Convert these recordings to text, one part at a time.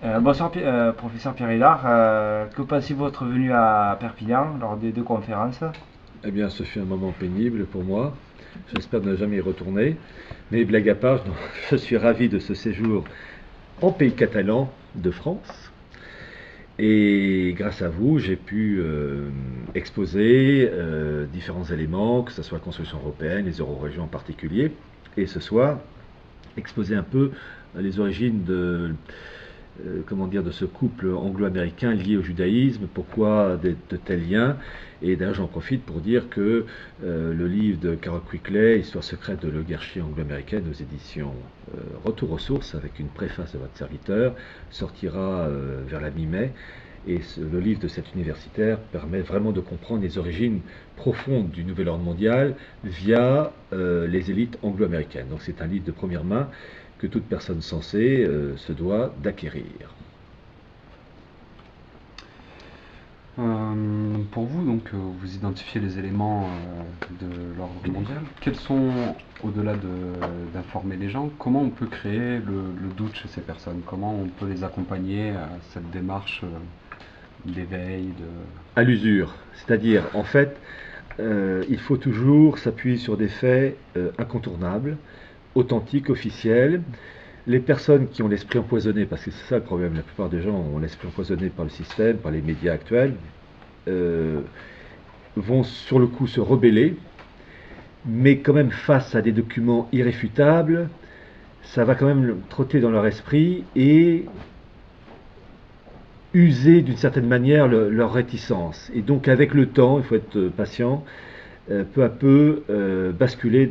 Bonsoir, professeur Pierre Hillard. Que pensez-vous de votre venue à Perpignan lors des deux conférences? Eh bien, ce fut un moment pénible pour moi. J'espère ne jamais y retourner. Mais blague à part, je suis ravi de ce séjour en pays catalan de France. Et grâce à vous, j'ai pu exposer différents éléments, que ce soit la construction européenne, les euro-régions en particulier. Et ce soir, exposer un peu les origines comment dire, de ce couple anglo-américain lié au judaïsme, pourquoi de tels liens. Et d'ailleurs, j'en profite pour dire que le livre de Carol Quigley, Histoire secrète de l'oligarchie anglo-américaine, aux éditions Retour aux sources, avec une préface de votre serviteur, sortira vers la mi-mai. Et le livre de cet universitaire permet vraiment de comprendre les origines profondes du nouvel ordre mondial via les élites anglo-américaines. Donc c'est un livre de première main que toute personne sensée se doit d'acquérir. Pour vous, donc, vous identifiez les éléments de l'ordre mondial. Quels sont, d'informer les gens, comment on peut créer le doute chez ces personnes? Comment on peut les accompagner à cette démarche d'éveil, de... À l'usure, c'est-à-dire en fait, il faut toujours s'appuyer sur des faits incontournables, authentiques, officiels. Les personnes qui ont l'esprit empoisonné, parce que c'est ça le problème, la plupart des gens ont l'esprit empoisonné par le système, par les médias actuels, euh, vont sur le coup se rebeller, mais quand même face à des documents irréfutables, ça va quand même trotter dans leur esprit et user d'une certaine manière leur réticence. Et donc avec le temps, il faut être patient, peu à peu basculer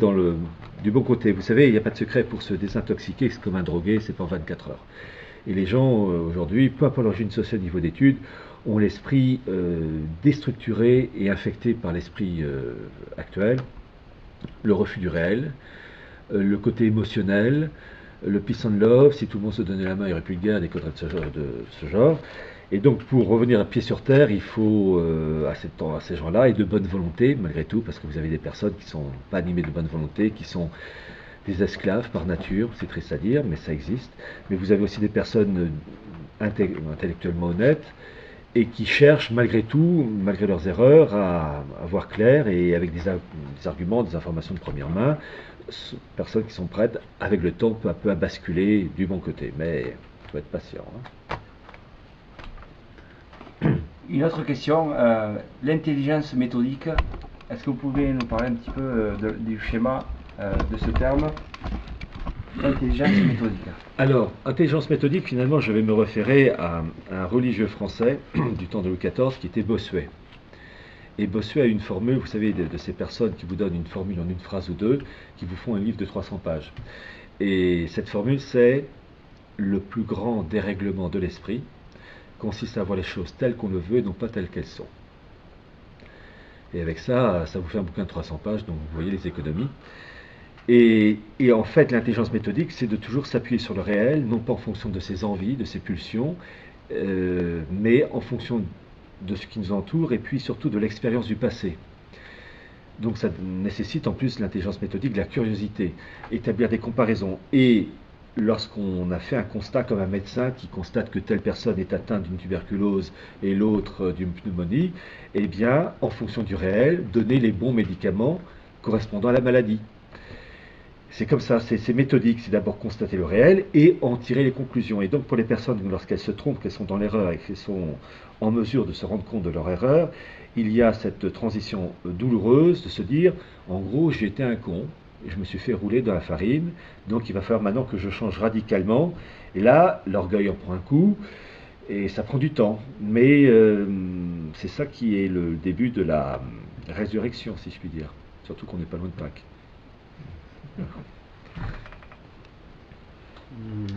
du bon côté. Vous savez, il n'y a pas de secret pour se désintoxiquer, c'est comme un drogué, c'est pas en 24 heures. Et les gens aujourd'hui, peu importe l'origine sociale, niveau d'études, ont l'esprit déstructuré et infecté par l'esprit actuel, le refus du réel, le côté émotionnel, le peace and love, si tout le monde se donnait la main, il n'y aurait plus de guerre, des conneries de ce genre. Et donc, pour revenir à pied sur terre, il faut à ces gens-là et de bonne volonté, malgré tout, parce que vous avez des personnes qui ne sont pas animées de bonne volonté, qui sont des esclaves par nature, c'est triste à dire, mais ça existe. Mais vous avez aussi des personnes intellectuellement honnêtes et qui cherchent malgré tout, malgré leurs erreurs, à voir clair et avec des arguments, des informations de première main, personnes qui sont prêtes, avec le temps, peu à peu, à basculer du bon côté. Mais il faut être patient. Hein. Une autre question, l'intelligence méthodique. Est-ce que vous pouvez nous parler un petit peu du schéma de ce terme, intelligence méthodique? Alors, intelligence méthodique, finalement, je vais me référer à un religieux français du temps de Louis XIV qui était Bossuet. Et Bossuet a une formule, vous savez, de ces personnes qui vous donnent une formule en une phrase ou deux, qui vous font un livre de 300 pages. Et cette formule, c'est le plus grand dérèglement de l'esprit consiste à voir les choses telles qu'on le veut et non pas telles qu'elles sont. Et avec ça, ça vous fait un bouquin de 300 pages, donc vous voyez les économies. Et en fait, l'intelligence méthodique, c'est de toujours s'appuyer sur le réel, non pas en fonction de ses envies, de ses pulsions, mais en fonction de ce qui nous entoure et puis surtout de l'expérience du passé. Donc ça nécessite en plus l'intelligence méthodique de la curiosité, établir des comparaisons. Et lorsqu'on a fait un constat comme un médecin qui constate que telle personne est atteinte d'une tuberculose et l'autre d'une pneumonie, eh bien, en fonction du réel, donner les bons médicaments correspondant à la maladie. C'est comme ça, c'est méthodique, c'est d'abord constater le réel et en tirer les conclusions. Et donc pour les personnes, lorsqu'elles se trompent, qu'elles sont dans l'erreur et qu'elles sont en mesure de se rendre compte de leur erreur, il y a cette transition douloureuse de se dire, en gros, j'ai été un con, et je me suis fait rouler dans la farine, donc il va falloir maintenant que je change radicalement. Et là, l'orgueil en prend un coup, et ça prend du temps. Mais c'est ça qui est le début de la résurrection, si je puis dire. Surtout qu'on n'est pas loin de Pâques.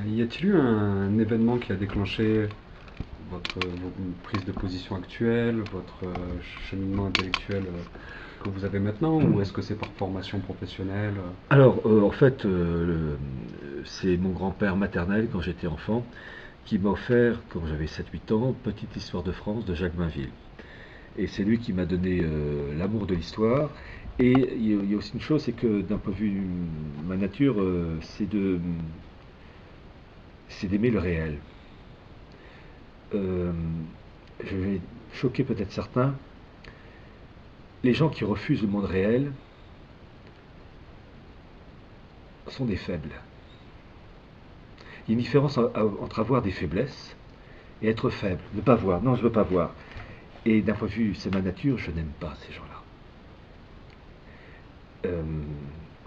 Y a-t-il eu un événement qui a déclenché votre prise de position actuelle, votre cheminement intellectuel que vous avez maintenant, ou est-ce que c'est par formation professionnelle? Alors, en fait, c'est mon grand-père maternel, quand j'étais enfant, qui m'a offert, quand j'avais 7 8 ans, Petite histoire de France de Jacques Mainville. Et c'est lui qui m'a donné l'amour de l'histoire. Et il y a aussi une chose, c'est que d'un point de vue de ma nature, c'est d'aimer le réel. je vais choquer peut-être certains, les gens qui refusent le monde réel sont des faibles. Il y a une différence entre avoir des faiblesses et être faible, ne pas voir. Non, je ne veux pas voir. Et d'un point de vue, c'est ma nature, je n'aime pas ces gens-là.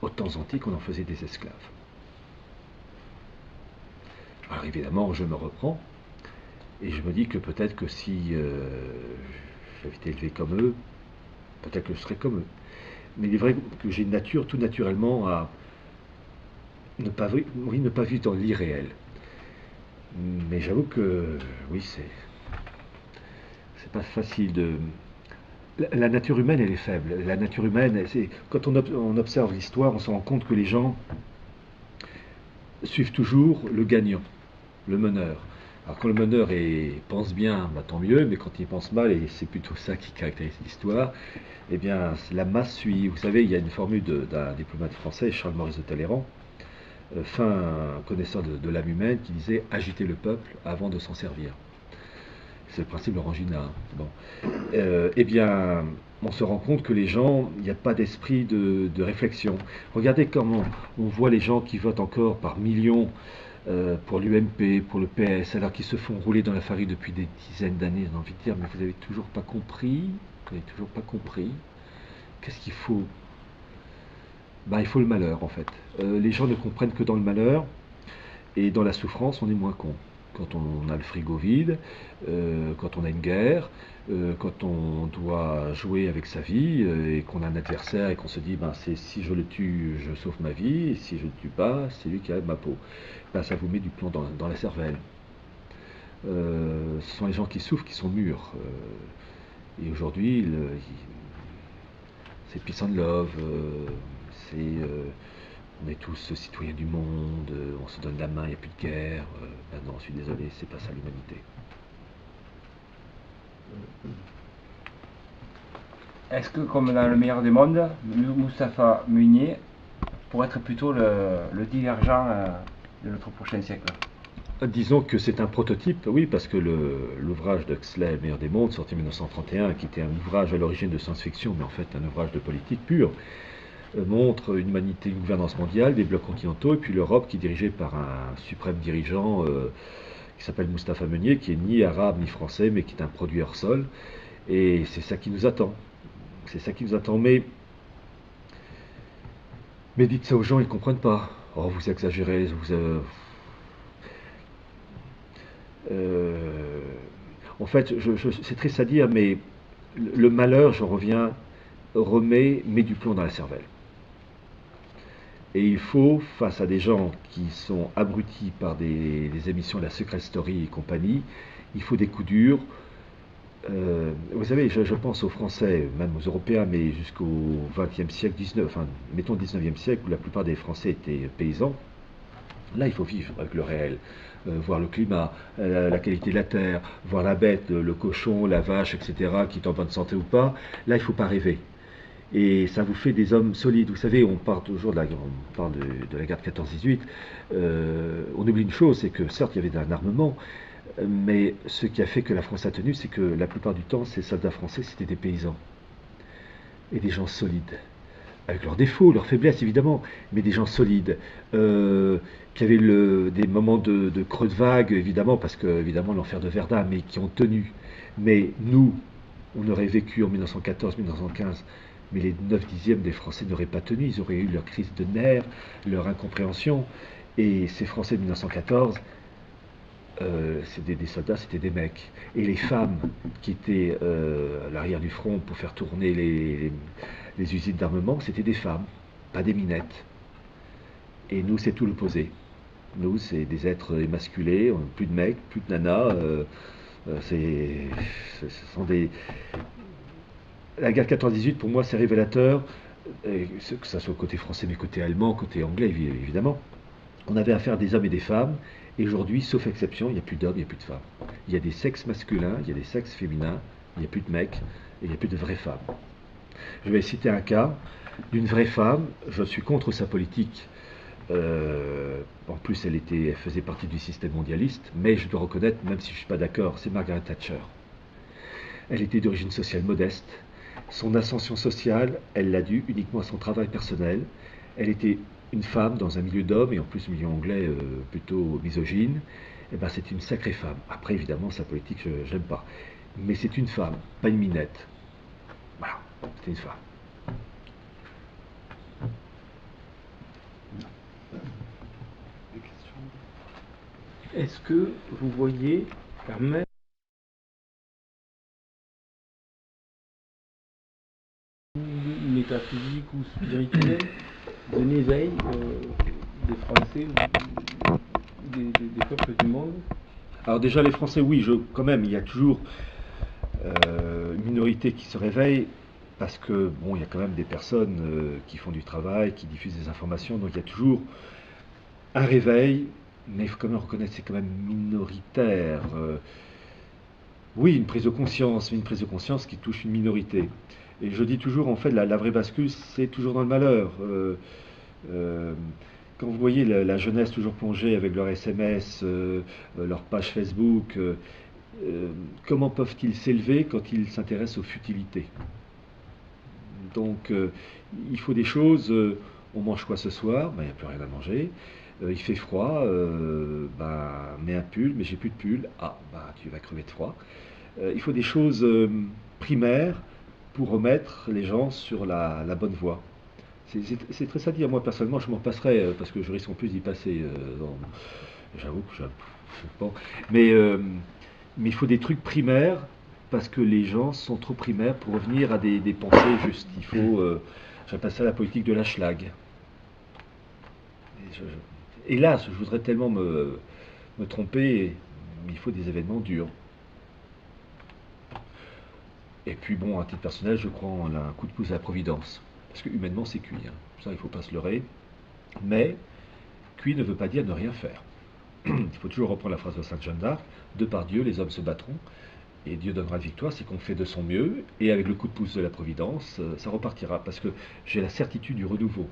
Aux temps antiques, on en faisait des esclaves. Alors évidemment, je me reprends et je me dis que peut-être que si j'avais été élevé comme eux, peut-être que je serais comme eux. Mais il est vrai que j'ai une nature tout naturellement à ne pas vivre dans l'irréel. Mais j'avoue que oui, c'est pas facile de. La nature humaine, elle est faible. La nature humaine, quand on observe l'histoire, on se rend compte que les gens suivent toujours le gagnant, le meneur. Alors quand le meneur pense bien, bah, tant mieux, mais quand il pense mal, et c'est plutôt ça qui caractérise l'histoire, eh bien la masse suit. Vous savez, il y a une formule d'un diplomate français, Charles-Maurice de Talleyrand, fin connaisseur de l'âme humaine, qui disait « agiter le peuple avant de s'en servir ». C'est le principe Orangina. Bon. Eh bien, on se rend compte que les gens, il n'y a pas d'esprit de réflexion. Regardez comment on voit les gens qui votent encore par millions pour l'UMP, pour le PS, alors qu'ils se font rouler dans la farine depuis des dizaines d'années. J'ai envie de dire, mais vous n'avez toujours pas compris. Vous n'avez toujours pas compris. Qu'est-ce qu'il faut? Ben, il faut le malheur, en fait. Les gens ne comprennent que dans le malheur, et dans la souffrance, on est moins con. Quand on a le frigo vide, quand on a une guerre, quand on doit jouer avec sa vie et qu'on a un adversaire et qu'on se dit ben, si je le tue, je sauve ma vie, et si je ne le tue pas, c'est lui qui a ma peau. Ben, ça vous met du plomb dans la cervelle. Ce sont les gens qui souffrent qui sont mûrs. Et aujourd'hui, c'est peace and love, on est tous citoyens du monde, on se donne la main, il n'y a plus de guerre. Ben non, je suis désolé, c'est pas ça l'humanité. Est-ce que, comme dans le meilleur des mondes, Mustapha Meunier pourrait être plutôt le divergent de notre prochain siècle? Disons que c'est un prototype, oui, parce que l'ouvrage d'Huxley, Le meilleur des mondes, sorti en 1931, qui était un ouvrage à l'origine de science-fiction, mais en fait un ouvrage de politique pure, montre une humanité, une gouvernance mondiale, des blocs continentaux, et puis l'Europe qui est dirigée par un suprême dirigeant qui s'appelle Mustapha Meunier, qui est ni arabe ni français, mais qui est un produit hors sol. Et c'est ça qui nous attend. C'est ça qui nous attend. Mais dites ça aux gens, ils ne comprennent pas. Oh, vous exagérez, en fait, c'est triste à dire, mais le malheur, j'en reviens, met du plomb dans la cervelle. Et il faut, face à des gens qui sont abrutis par des émissions de la Secret Story et compagnie, il faut des coups durs. Vous savez, je pense aux Français, même aux Européens, mais jusqu'au XXe siècle, mettons 19e siècle, où la plupart des Français étaient paysans. Là, il faut vivre avec le réel, voir le climat, la qualité de la terre, voir la bête, le cochon, la vache, etc., qui est en bonne santé ou pas. Là, il ne faut pas rêver. Et ça vous fait des hommes solides. Vous savez, on parle toujours de la guerre de 14-18. On oublie une chose, c'est que certes, il y avait un armement, mais ce qui a fait que la France a tenu, c'est que la plupart du temps, ces soldats français, c'était des paysans. Et des gens solides. Avec leurs défauts, leurs faiblesses, évidemment, mais des gens solides. Qui avaient des moments de creux de vague, évidemment, parce que, évidemment, l'enfer de Verdun, mais qui ont tenu. Mais nous, on aurait vécu en 1914-1915, mais les 9/10 des Français n'auraient pas tenu, ils auraient eu leur crise de nerfs, leur incompréhension. Et ces Français de 1914, c'était des soldats, c'était des mecs. Et les femmes qui étaient à l'arrière du front pour faire tourner les usines d'armement, c'était des femmes, pas des minettes. Et nous, c'est tout l'opposé. Nous, c'est des êtres émasculés, plus de mecs, plus de nanas. Ce sont des. La guerre 14-18, pour moi, c'est révélateur, que ce soit côté français, mais côté allemand, côté anglais, évidemment. On avait affaire à des hommes et des femmes, et aujourd'hui, sauf exception, il n'y a plus d'hommes, il n'y a plus de femmes. Il y a des sexes masculins, il y a des sexes féminins, il n'y a plus de mecs, et il n'y a plus de vraies femmes. Je vais citer un cas d'une vraie femme, je suis contre sa politique En plus, elle faisait partie du système mondialiste, mais je dois reconnaître, même si je ne suis pas d'accord, c'est Margaret Thatcher. Elle était d'origine sociale modeste. Son ascension sociale, elle l'a due uniquement à son travail personnel. Elle était une femme dans un milieu d'hommes, et en plus milieu anglais plutôt misogyne. Eh ben, c'est une sacrée femme. Après, évidemment, sa politique, je n'aime pas. Mais c'est une femme, pas une minette. Voilà, c'est une femme. Des questions? Est-ce que vous voyez quand même métaphysique ou spirituel d'un éveil des Français ou des peuples du monde? Alors déjà, les Français, oui, quand même, il y a toujours une minorité qui se réveille, parce que, bon, il y a quand même des personnes qui font du travail, qui diffusent des informations, donc il y a toujours un réveil, mais il faut quand même reconnaître que c'est quand même minoritaire. Oui, une prise de conscience, mais une prise de conscience qui touche une minorité. Et je dis toujours, en fait, la vraie bascule, c'est toujours dans le malheur. Euh, Quand vous voyez la jeunesse toujours plongée avec leur SMS, leur page Facebook, comment peuvent-ils s'élever quand ils s'intéressent aux futilités? Donc, il faut des choses. On mange quoi ce soir? Ben, il n'y a plus rien à manger. Il fait froid. Ben, mets un pull, mais j'ai plus de pull. Ah, ben, tu vas crever de froid. Il faut des choses primaires pour remettre les gens sur la bonne voie. C'est très à dire. Moi, personnellement, je m'en passerais, parce que je risque en plus d'y passer. J'avoue que bon. Mais il faut des trucs primaires, parce que les gens sont trop primaires pour revenir à des pensées justes. Il faut, j'appelle ça la politique de la schlag. Hélas, je voudrais tellement me tromper, mais il faut des événements durs. Et puis bon, à titre personnel, je crois en un coup de pouce à la Providence. Parce que humainement, c'est cuit. Hein. Ça, il ne faut pas se leurrer. Mais cuit ne veut pas dire ne rien faire. Il faut toujours reprendre la phrase de Sainte Jeanne d'Arc. De par Dieu, les hommes se battront. Et Dieu donnera la victoire, c'est qu'on fait de son mieux. Et avec le coup de pouce de la Providence, ça repartira. Parce que j'ai la certitude du renouveau.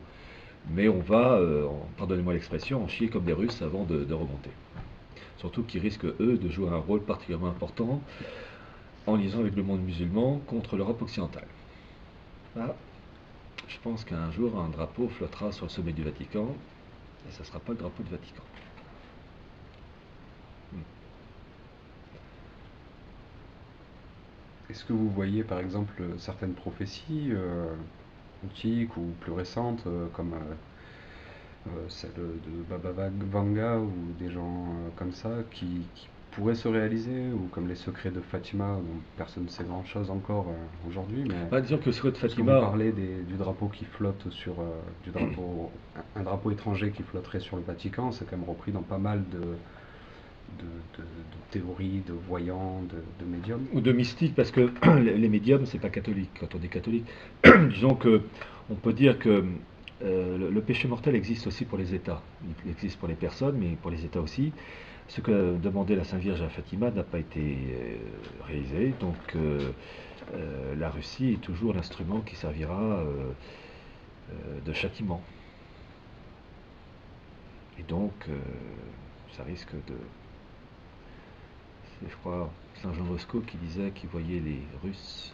Mais on va, pardonnez-moi l'expression, en chier comme des Russes avant de remonter. Surtout qu'ils risquent, eux, de jouer un rôle particulièrement important en liaison avec le monde musulman contre l'Europe occidentale. Là, je pense qu'un jour, un drapeau flottera sur le sommet du Vatican, et ça ne sera pas le drapeau du Vatican. Est-ce que vous voyez par exemple certaines prophéties antiques ou plus récentes, comme celle de Baba Vanga ou des gens comme ça, qui pourraient se réaliser, ou comme les secrets de Fatima, dont personne ne sait grand-chose encore aujourd'hui, mais Bah, disons que le secret de parce que vous Fatima, parlez du drapeau qui flotte sur un drapeau étranger qui flotterait sur le Vatican, c'est quand même repris dans pas mal de théories, de voyants, de médiums. ou de mystique, parce que les médiums, c'est pas catholique. Quand on est catholique, disons que on peut dire que le péché mortel existe aussi pour les États. Il existe pour les personnes, mais pour les États aussi. Ce que demandait la Sainte Vierge à Fatima n'a pas été réalisé, donc la Russie est toujours l'instrument qui servira de châtiment. Et donc, ça risque de... C'est, je crois, Saint Jean Bosco qui disait qu'il voyait les Russes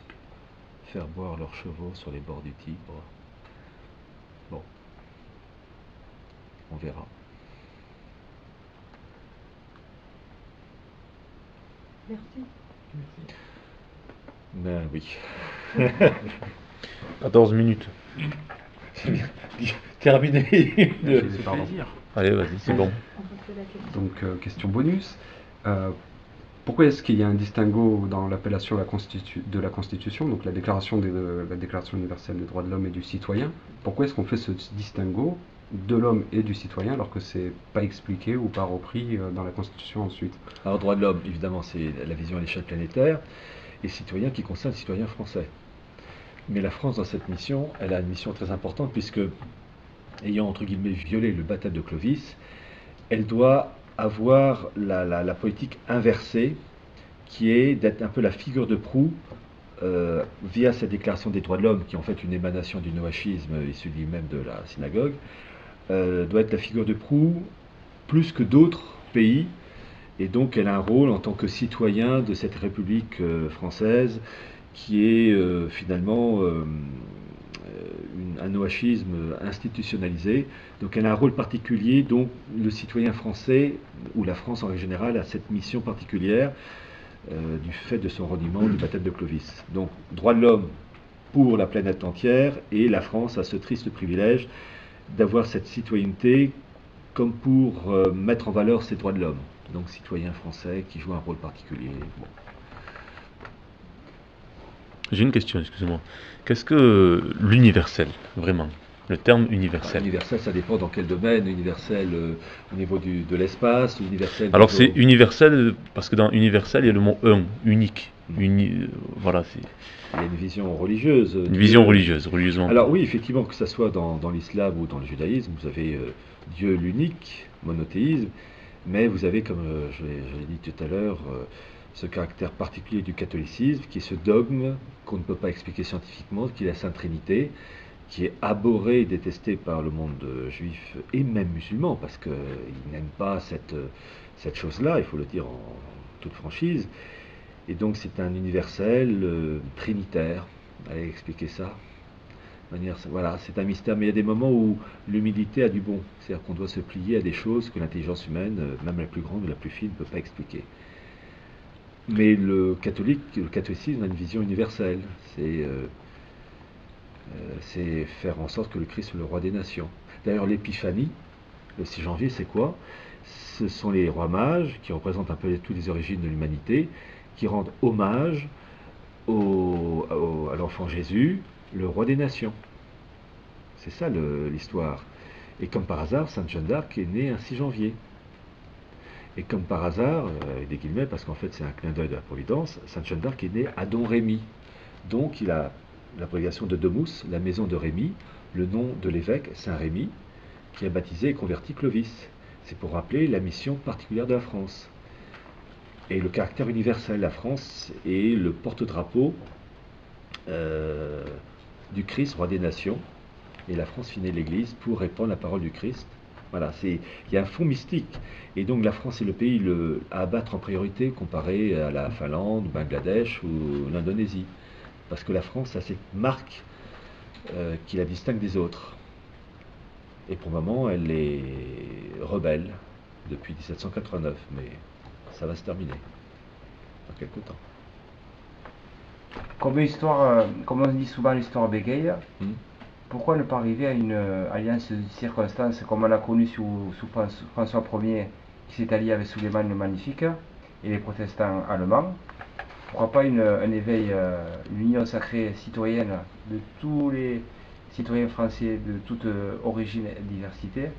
faire boire leurs chevaux sur les bords du Tibre. Bon, on verra. Merci. Ben oui. 14 minutes. C'est bien. Terminé. Pardon. Allez, vas-y, c'est bon. On refait la question. Donc, question bonus. Pourquoi est-ce qu'il y a un distinguo dans l'appellation de la Constitution, donc la Déclaration universelle des droits de l'homme et du citoyen? Pourquoi est-ce qu'on fait ce distinguo de l'homme et du citoyen alors que c'est pas expliqué ou pas repris dans la Constitution ensuite? Alors, droit de l'homme, évidemment, c'est la vision à l'échelle planétaire, et citoyen qui concerne les citoyens français. Mais la France, dans cette mission, elle a une mission très importante, puisque, ayant entre guillemets violé le baptême de Clovis, elle doit avoir la politique inversée, qui est d'être un peu la figure de proue via cette déclaration des droits de l'homme, qui est en fait une émanation du noachisme issu lui-même de la synagogue, doit être la figure de proue plus que d'autres pays, et donc elle a un rôle en tant que citoyen de cette République française qui est finalement un noachisme institutionnalisé. Donc elle a un rôle particulier, donc le citoyen français, ou la France en général, a cette mission particulière du fait de son reniement du baptême de Clovis. Donc droit de l'homme pour la planète entière, et la France a ce triste privilège d'avoir cette citoyenneté comme pour mettre en valeur ces droits de l'homme. Donc citoyen français qui joue un rôle particulier. Bon. J'ai une question, excusez-moi. Qu'est-ce que l'universel, vraiment? Le terme universel. Universel, ça dépend dans quel domaine. Universel au niveau de l'espace, universel. Alors c'est universel parce que dans universel il y a le mot un, unique. Voilà, c'est. Il y a une vision religieuse. Une vision religieuse, religieusement. Alors oui, effectivement, que ce soit dans l'islam ou dans le judaïsme, vous avez Dieu l'unique, monothéisme, mais vous avez, comme je l'ai dit tout à l'heure, ce caractère particulier du catholicisme, qui est ce dogme qu'on ne peut pas expliquer scientifiquement, qui est la Sainte Trinité, qui est abhorré et détesté par le monde juif et même musulman, parce qu'ils n'aiment pas cette chose-là, il faut le dire en toute franchise. Et donc c'est un universel trinitaire. Allez expliquer ça. Voilà, c'est un mystère, mais il y a des moments où l'humilité a du bon. C'est-à-dire qu'on doit se plier à des choses que l'intelligence humaine, même la plus grande ou la plus fine, ne peut pas expliquer. Mais le catholicisme a une vision universelle. C'est faire en sorte que le Christ soit le roi des nations. D'ailleurs, l'épiphanie, le 6 janvier, c'est quoi? Ce sont les rois mages, qui représentent un peu toutes les origines de l'humanité, qui rendent hommage à l'enfant Jésus, le roi des nations. C'est ça l'histoire. Et comme par hasard, Sainte Jeanne d'Arc est née un 6 janvier. Et comme par hasard, avec des guillemets, parce qu'en fait c'est un clin d'œil de la Providence, Sainte Jeanne d'Arc est née à Don Rémy. Donc il a l'abréviation de Domus, la maison de Rémy, le nom de l'évêque Saint Rémy, qui a baptisé et converti Clovis. C'est pour rappeler la mission particulière de la France. Et le caractère universel, la France est le porte-drapeau du Christ, roi des nations, et la France finit l'Église pour répandre la parole du Christ. Voilà, il y a un fond mystique, et donc la France est le pays à abattre en priorité comparé à la Finlande, Bangladesh ou l'Indonésie, parce que la France a cette marque qui la distingue des autres. Et pour le moment, elle est rebelle depuis 1789, mais ça va se terminer dans quelques temps. Comme on dit souvent l'histoire bégaye, pourquoi ne pas arriver à une alliance de circonstances comme on l'a connu sous François Ier, qui s'est allié avec Suleiman le Magnifique et les protestants allemands? Pourquoi pas un éveil, une union sacrée citoyenne de tous les citoyens français de toute origine et diversité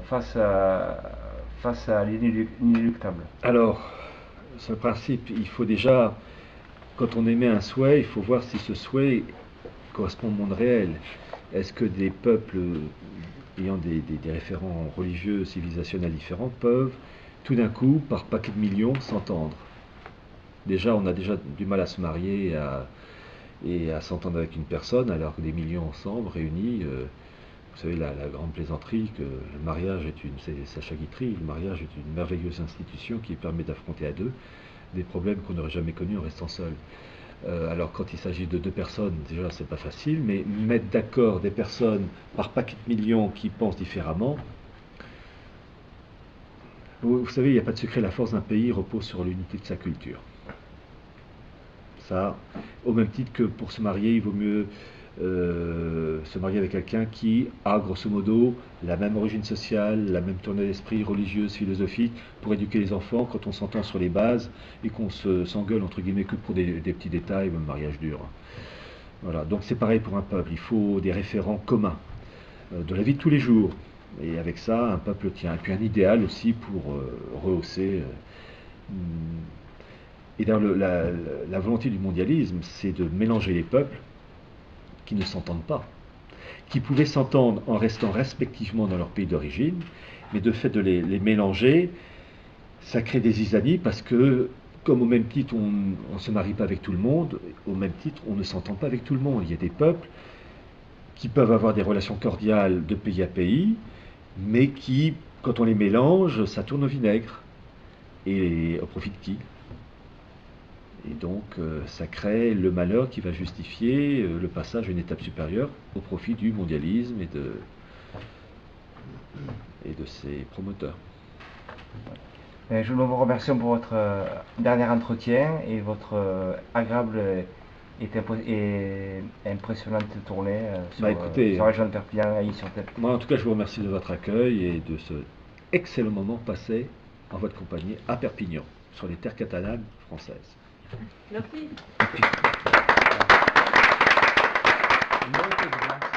face à l'inéluctable? Alors, ce principe, il faut déjà, quand on émet un souhait, il faut voir si ce souhait correspond au monde réel. Est-ce que des peuples ayant des référents religieux, civilisationnels différents peuvent tout d'un coup, par paquet de millions, s'entendre? Déjà, on a déjà du mal à se marier et à s'entendre avec une personne, alors que des millions ensemble, réunis, vous savez, la grande plaisanterie que le mariage c'est Sacha Guitry, le mariage est une merveilleuse institution qui permet d'affronter à deux des problèmes qu'on n'aurait jamais connus en restant seul. Alors quand il s'agit de deux personnes, déjà c'est pas facile, mais mettre d'accord des personnes par paquet de millions qui pensent différemment, vous savez, il n'y a pas de secret, la force d'un pays repose sur l'unité de sa culture. Ça, au même titre que pour se marier, il vaut mieux se marier avec quelqu'un qui a grosso modo la même origine sociale, la même tournée d'esprit religieuse, philosophique, pour éduquer les enfants quand on s'entend sur les bases et qu'on s'engueule entre guillemets que pour des petits détails, même mariage dur. Voilà, donc c'est pareil pour un peuple, il faut des référents communs de la vie de tous les jours, et avec ça un peuple tient, et puis un idéal aussi pour rehausser. Et dans la volonté du mondialisme, c'est de mélanger les peuples qui ne s'entendent pas, qui pouvaient s'entendre en restant respectivement dans leur pays d'origine, mais de fait de les mélanger, ça crée des zizanies parce que, comme au même titre on ne se marie pas avec tout le monde, au même titre on ne s'entend pas avec tout le monde. Il y a des peuples qui peuvent avoir des relations cordiales de pays à pays, mais qui, quand on les mélange, ça tourne au vinaigre. Et au profit de qui? Et donc, ça crée le malheur qui va justifier le passage à une étape supérieure au profit du mondialisme et de ses promoteurs. Je vous remercie pour votre dernier entretien et votre agréable et impressionnante tournée sur la région de Perpignan et sur Tête. Moi, en tout cas, je vous remercie de votre accueil et de ce excellent moment passé en votre compagnie à Perpignan, sur les terres catalanes françaises. Merci. Molte grazie.